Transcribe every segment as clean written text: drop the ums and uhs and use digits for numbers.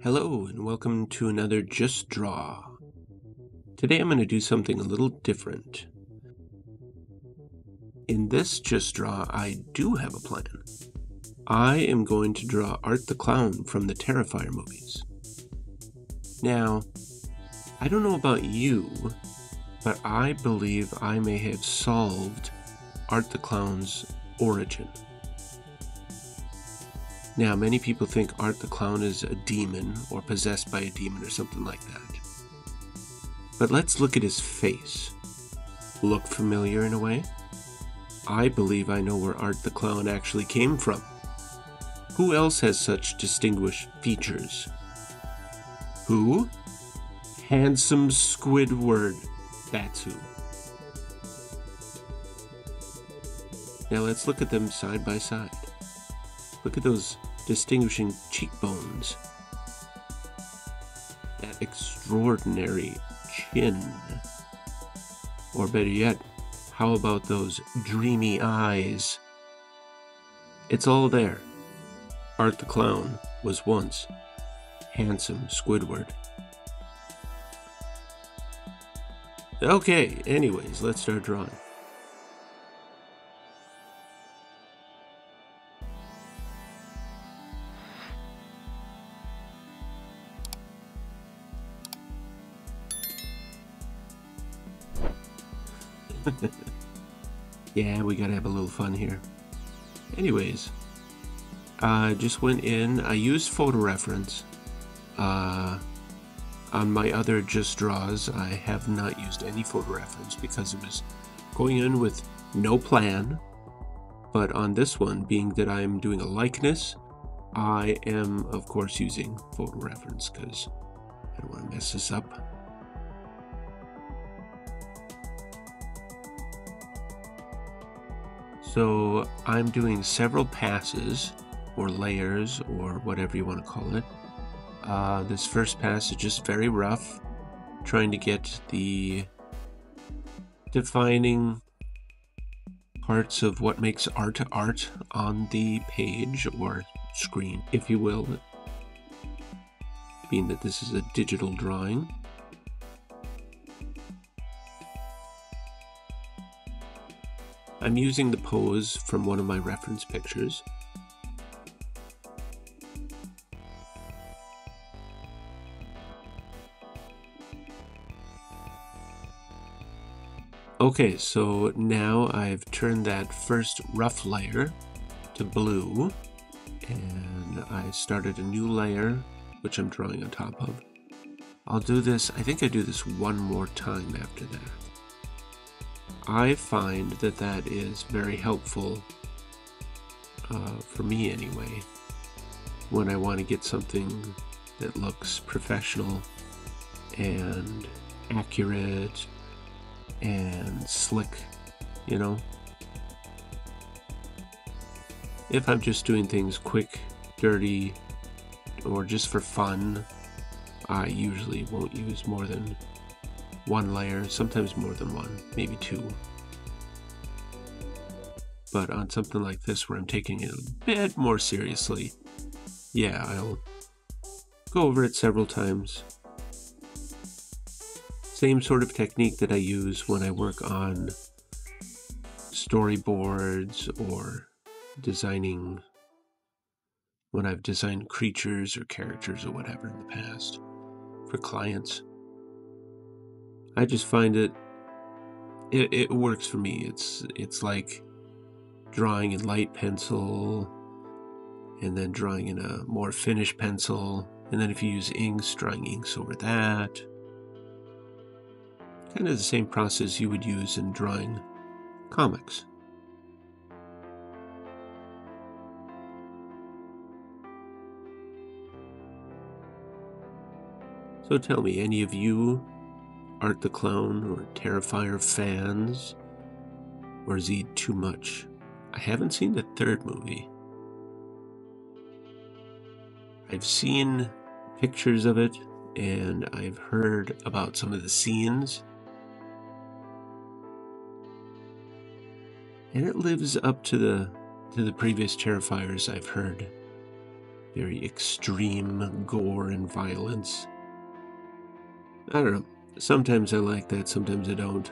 Hello and welcome to another Just Draw. Today I'm going to do something a little different. In this Just Draw, I do have a plan. I am going to draw Art the Clown from the Terrifier movies. Now, I don't know about you, but I believe I may have solved Art the Clown's origin. Now, many people think Art the Clown is a demon or possessed by a demon or something like that. But let's look at his face. Look familiar in a way? I believe I know where Art the Clown actually came from. Who else has such distinguished features? Who? Handsome Squidward. That's who. Now let's look at them side by side. Look at those distinguishing cheekbones. That extraordinary chin. Or better yet, how about those dreamy eyes? It's all there. Art the Clown was once handsome Squidward. Okay, anyways, let's start drawing. Yeah, we gotta have a little fun here. Anyways, I just went in, I used photo reference. On my other Just Draws, I have not used any photo reference because it was going in with no plan. But on this one, being that I'm doing a likeness, I am, of course, using photo reference because I don't want to mess this up. So I'm doing several passes or layers or whatever you want to call it. This first pass is just very rough, trying to get the defining parts of what makes art on the page or screen, if you will, being that this is a digital drawing. I'm using the pose from one of my reference pictures. Okay, so now I've turned that first rough layer to blue, and I started a new layer, which I'm drawing on top of. I'll do this, I think I do this one more time after that. I find that that is very helpful, for me anyway, when I want to get something that looks professional and accurate and slick, you know. If I'm just doing things quick, dirty, or just for fun, I usually won't use more than one layer, sometimes more than one, maybe two. But on something like this where I'm taking it a bit more seriously, yeah, I'll go over it several times. Same sort of technique that I use when I work on storyboards or designing, when I've designed creatures or characters or whatever in the past for clients. I just find it works for me. It's like drawing in light pencil and then drawing in a more finished pencil, and then if you use inks, drawing inks over that. Kind of the same process you would use in drawing comics. So tell me, any of you Art the Clown or Terrifier fans? Or is he too much? I haven't seen the third movie. I've seen pictures of it, and I've heard about some of the scenes. And it lives up to the previous Terrifiers I've heard. very extreme gore and violence. I don't know. Sometimes I like that, sometimes I don't.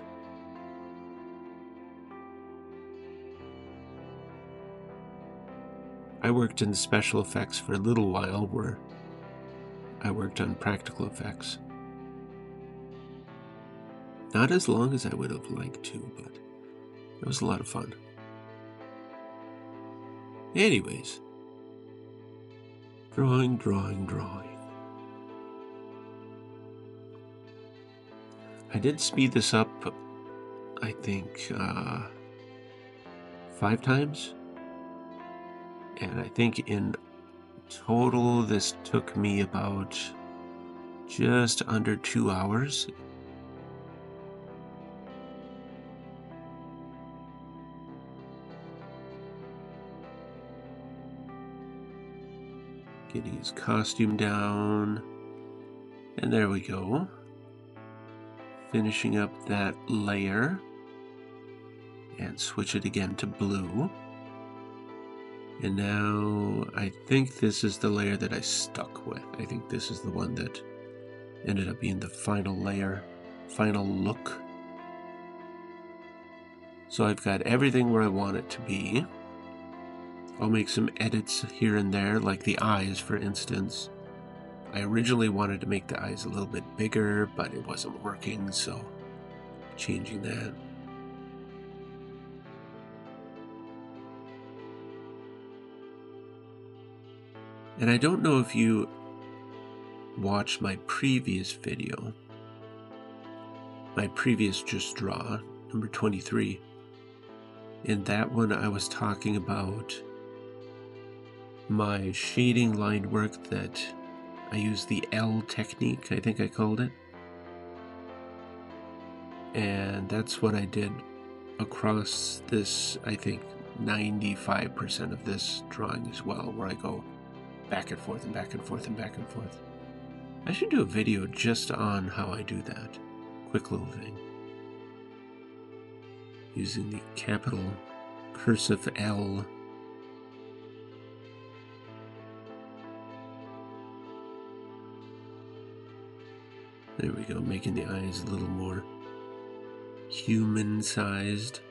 I worked in special effects for a little while where I worked on practical effects. Not as long as I would have liked to, but it was a lot of fun. Anyways, drawing. I did speed this up, I think, 5 times. And I think in total this took me about just under 2 hours. Getting his costume down. And there we go. Finishing up that layer. And switch it again to blue. And now I think this is the layer that I stuck with. I think this is the one that ended up being the final layer, final look. So I've got everything where I want it to be. I'll make some edits here and there, like the eyes, for instance. I originally wanted to make the eyes a little bit bigger, but it wasn't working, so changing that. And I don't know if you watched my previous video, my previous Just Draw, number 23. In that one I was talking about my shading line work that I used the L technique, I think I called it. And that's what I did across this, I think 95% of this drawing as well, where I go back and forth and back and forth and back and forth. I should do a video just on how I do that. Quick little thing. Using the capital cursive L. There we go, making the eyes a little more human-sized.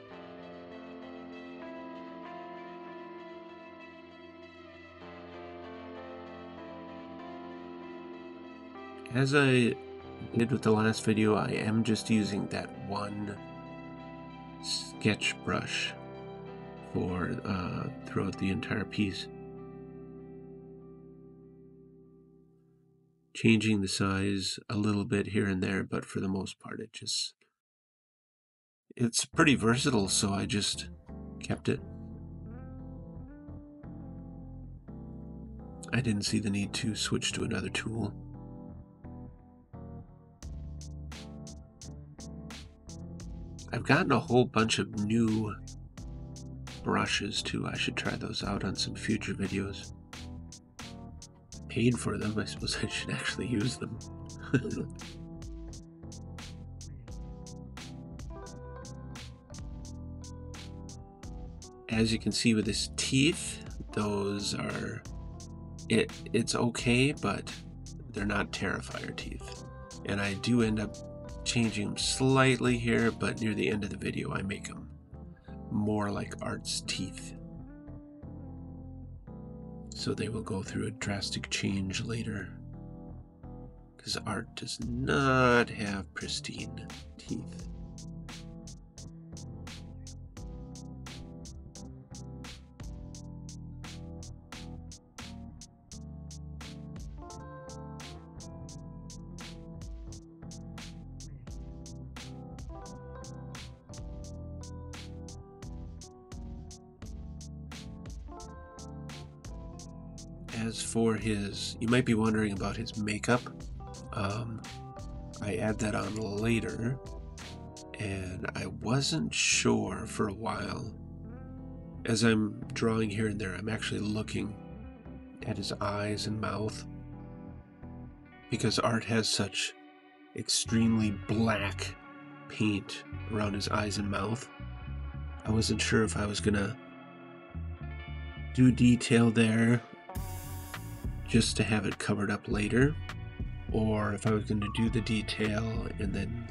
As I did with the last video, I am just using that one sketch brush for throughout the entire piece. Changing the size a little bit here and there, but for the most part it's pretty versatile, so I just kept it. I didn't see the need to switch to another tool. I've gotten a whole bunch of new brushes too. I should try those out on some future videos. Paid for them, I suppose I should actually use them. As you can see with his teeth, those are, it's okay, but they're not Terrifier teeth. And I do end up changing them slightly here, but near the end of the video I make them more like Art's teeth. So they will go through a drastic change later. Because Art does not have pristine teeth. As for his, you might be wondering about his makeup. I add that on later, and I wasn't sure for a while. As I'm drawing here and there, I'm actually looking at his eyes and mouth, because Art has such extremely black paint around his eyes and mouth. I wasn't sure if I was gonna do detail there just to have it covered up later, or if I was going to do the detail and then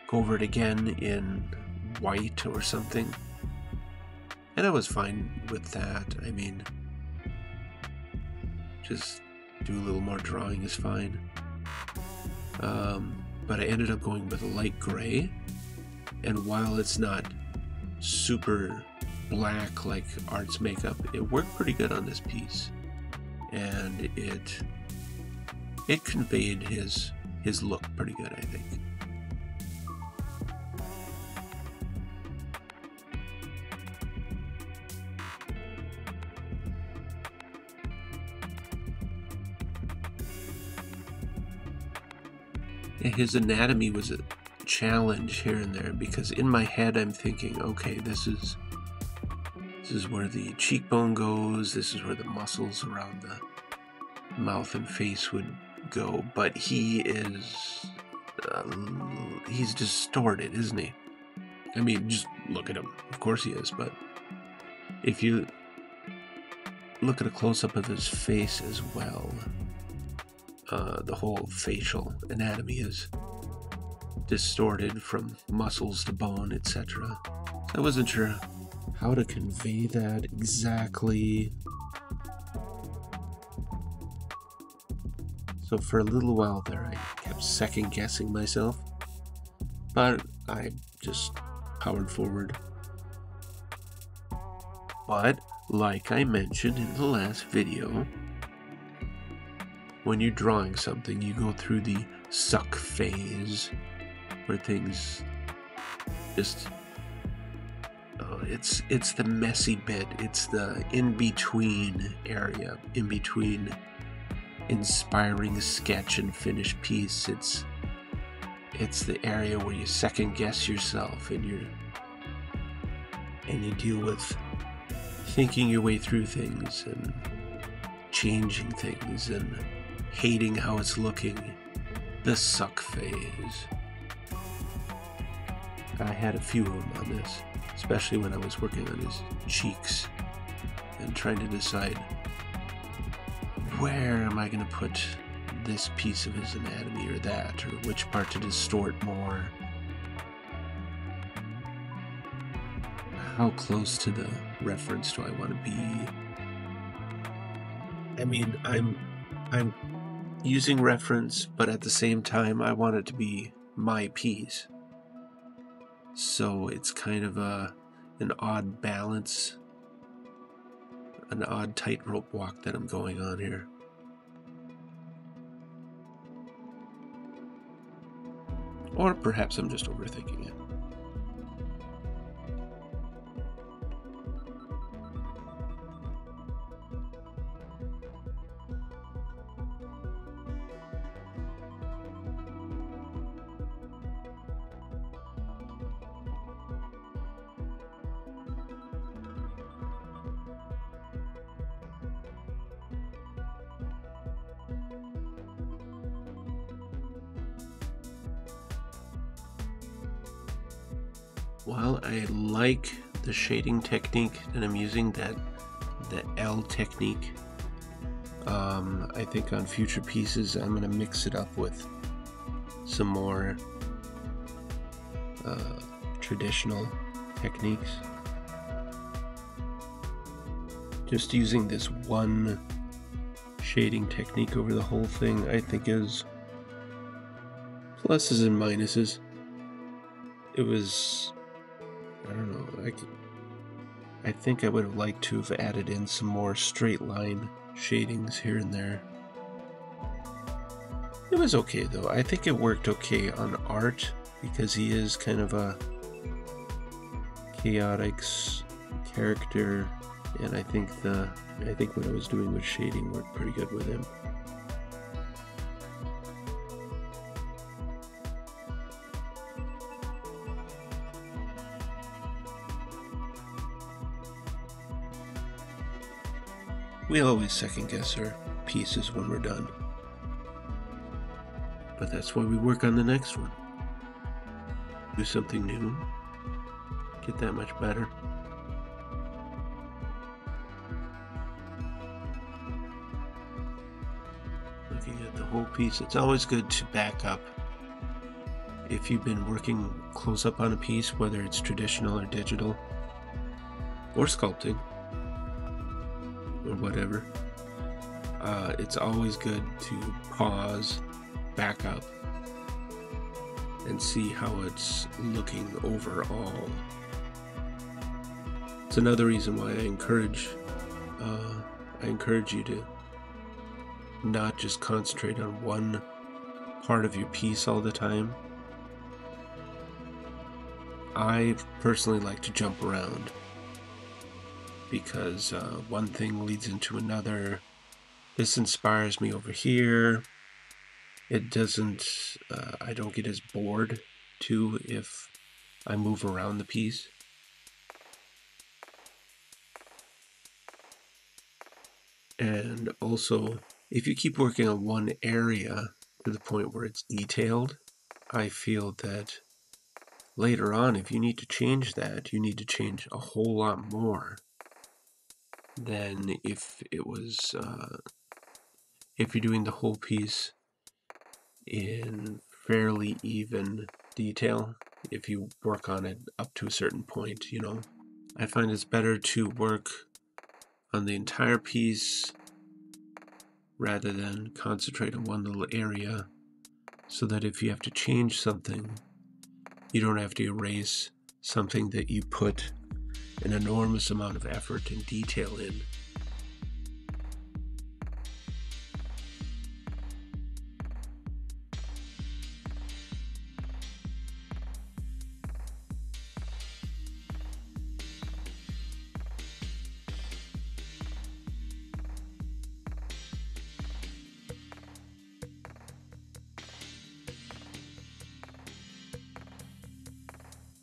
go over it again in white or something. And I was fine with that. I mean, just do a little more drawing is fine. But I ended up going with a light gray, and while it's not super black like Art's makeup, it worked pretty good on this piece, and it conveyed his look pretty good, I think. His anatomy was a challenge here and there, because in my head I'm thinking, okay, this is where the cheekbone goes, this is where the muscles around the mouth and face would go, but he is he's distorted, isn't he? I mean, just look at him. Of course he is, but if you look at a close-up of his face as well, the whole facial anatomy is distorted from muscles to bone, etc. So I wasn't sure how to convey that exactly. So for a little while there, I kept second-guessing myself, but I just powered forward. But, like I mentioned in the last video, when you're drawing something, you go through the suck phase, where things just, it's the messy bit, it's the in-between area, in between inspiring sketch and finished piece. It's the area where you second guess yourself, and you deal with thinking your way through things and changing things and hating how it's looking. The suck phase. I had a few of them on this, especially when I was working on his cheeks and trying to decide, where am I going to put this piece of his anatomy or that, or which part to distort more? How close to the reference do I want to be? I mean, I'm using reference, but at the same time I want it to be my piece. So it's kind of an odd balance, an odd tightrope walk that I'm going on here. Or perhaps I'm just overthinking it. Well, I like the shading technique that I'm using, the L technique. I think on future pieces I'm going to mix it up with some more traditional techniques. Just using this one shading technique over the whole thing, I think, is pluses and minuses. It was, I don't know, I think I would have liked to have added in some more straight line shadings here and there. It was okay though. I think it worked okay on Art, because he is kind of a chaotic character, and I think what I was doing with shading worked pretty good with him. We always second guess our pieces when we're done. But that's why we work on the next one. Do something new. Get that much better. at the whole piece, it's always good to back up. If you've been working close up on a piece, whether it's traditional or digital, or sculpting, or whatever, it's always good to pause, back up, and see how it's looking overall. It's another reason why I encourage you to not just concentrate on one part of your piece all the time. I personally like to jump around because one thing leads into another. This inspires me over here. It doesn't, I don't get as bored too if I move around the piece. And also, if you keep working on one area to the point where it's detailed, I feel that later on, if you need to change that, you need to change a whole lot more than if it was, if you're doing the whole piece in fairly even detail. If you work on it up to a certain point, you know, I find it's better to work on the entire piece rather than concentrate on one little area, so that if you have to change something, you don't have to erase something that you put an enormous amount of effort and detail in.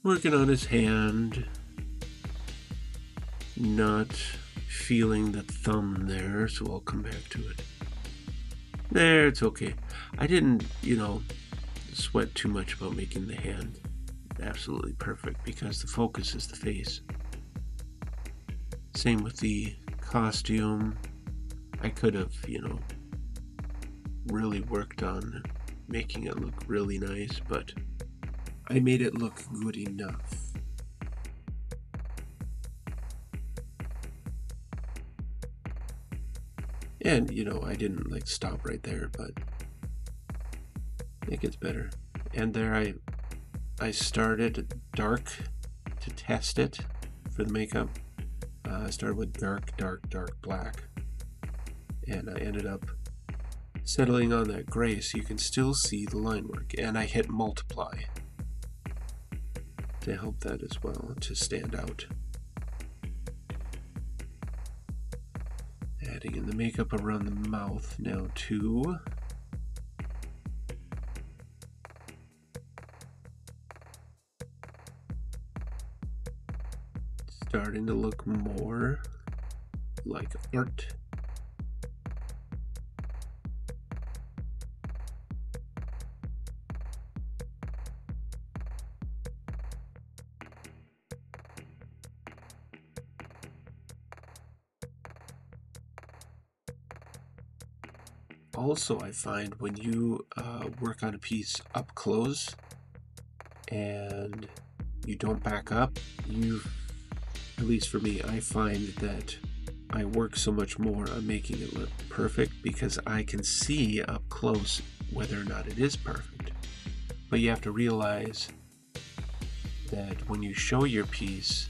Working on his hand, not feeling the thumb there, so I'll come back to it. There, it's okay. I didn't, sweat too much about making the hand absolutely perfect because the focus is the face. Same with the costume. I could have, really worked on making it look really nice, but I made it look good enough. And, I didn't stop right there, but it gets better. And there I started dark to test it for the makeup. I started with dark black. And I ended up settling on that gray so you can still see the line work. And I hit multiply to help that as well, to stand out. Adding in the makeup around the mouth now too. Starting to look more like art. Also, I find when you work on a piece up close and you don't back up, at least for me, I find that I work so much more on making it look perfect because I can see up close whether or not it is perfect. But you have to realize that when you show your piece,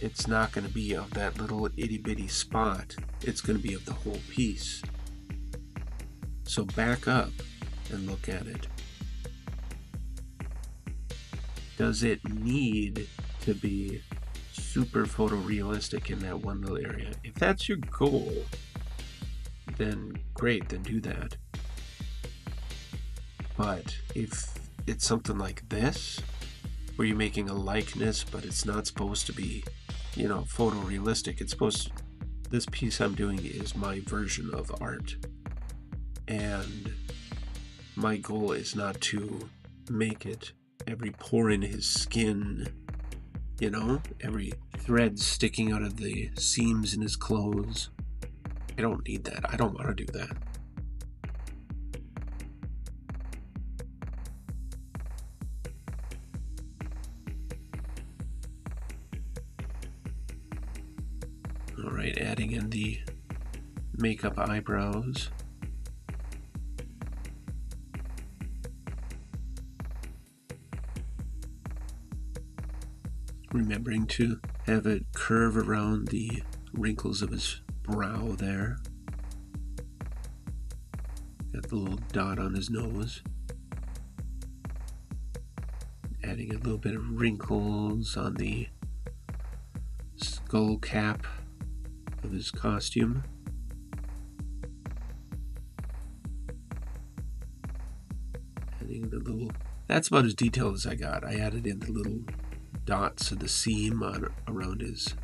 it's not going to be of that little itty bitty spot, it's going to be of the whole piece. So back up and look at it. Does it need to be super photorealistic in that one little area? If that's your goal, then great, then do that. But if it's something like this, where you're making a likeness, but it's not supposed to be, photorealistic, this piece I'm doing is my version of art. And my goal is not to make it every pore in his skin, every thread sticking out of the seams in his clothes. I don't need that. I don't want to do that. Alright, adding in the makeup eyebrows. Remembering to have it curve around the wrinkles of his brow there. Got the little dot on his nose. Adding a little bit of wrinkles on the skull cap of his costume. Adding the little... That's about as detailed as I got. I added in the little dots of the seam on around his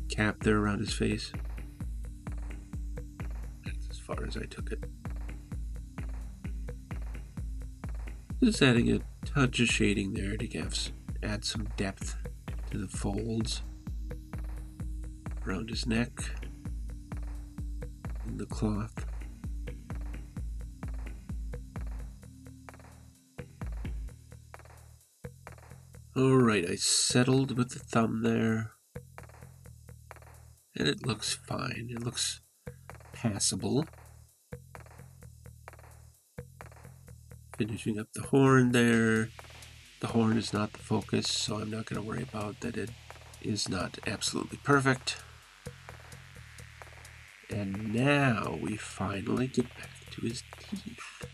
cap there, around his face. That's as far as I took it. Just adding a touch of shading there to add some depth to the folds around his neck and the cloth. Alright, I settled with the thumb there, and it looks fine. It looks passable. Finishing up the horn there. The horn is not the focus, so I'm not going to worry about that. It is not absolutely perfect. And now we finally get back to his teeth.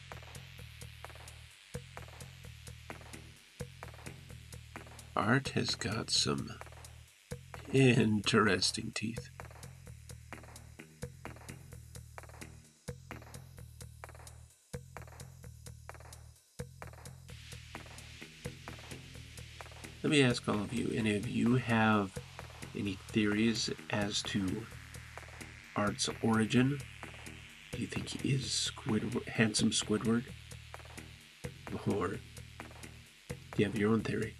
Art has got some interesting teeth. Let me ask all of you, any of you have any theories as to Art's origin? Do you think he is handsome Squidward? Or do you have your own theory?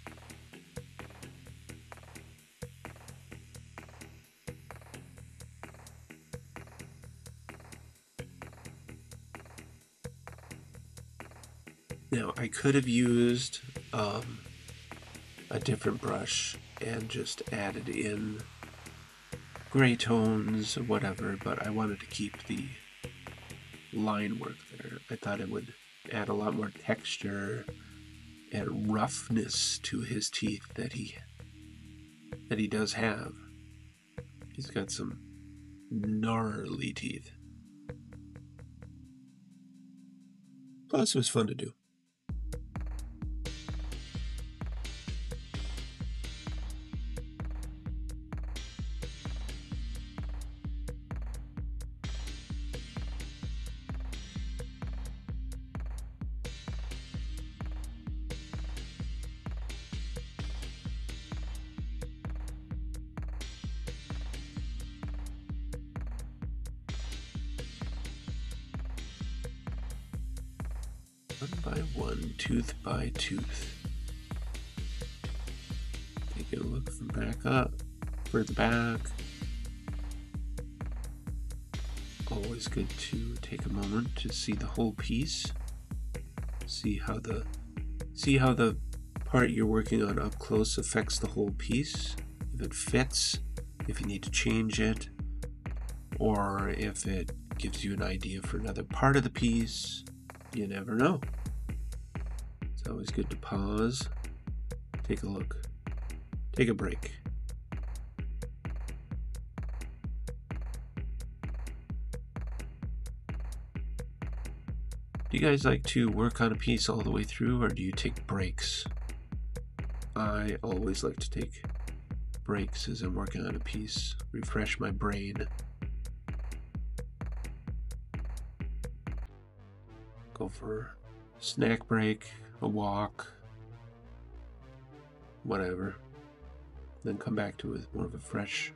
Now, I could have used a different brush and just added in gray tones or whatever, but I wanted to keep the line work there. I thought it would add a lot more texture and roughness to his teeth that he does have. He's got some gnarly teeth. Plus, it was fun to do. One by one, tooth by tooth. Take a look from back up, further back. Always good to take a moment to see the whole piece. See how the part you're working on up close affects the whole piece. If it fits, if you need to change it, or if it gives you an idea for another part of the piece. You never know. It's always good to pause, take a look, take a break. Do you guys like to work on a piece all the way through, or do you take breaks? I always like to take breaks as I'm working on a piece, refresh my brain. Go for a snack break, a walk, whatever. Then come back to it with more of a fresh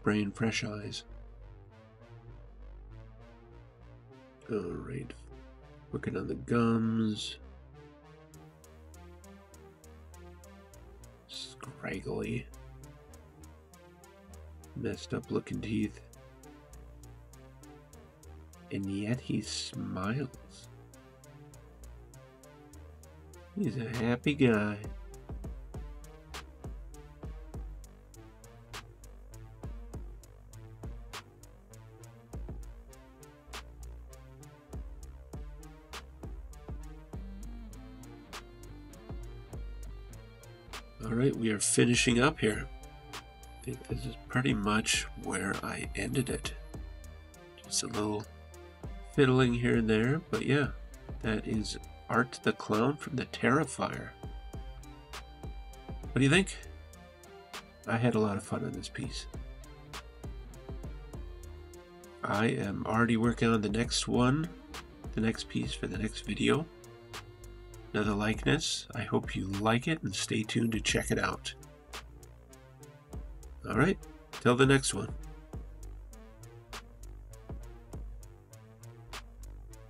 brain, fresh eyes. Alright, working on the gums. Scraggly, messed up looking teeth. And yet he smiles. He's a happy guy. Alright, we are finishing up here. I think this is pretty much where I ended it. Just a little fiddling here and there, but yeah, that is Art the Clown from the Terrifier. What do you think? I had a lot of fun on this piece. I am already working on the next one, the next piece for the next video. Another likeness. I hope you like it and stay tuned to check it out. Alright, till the next one.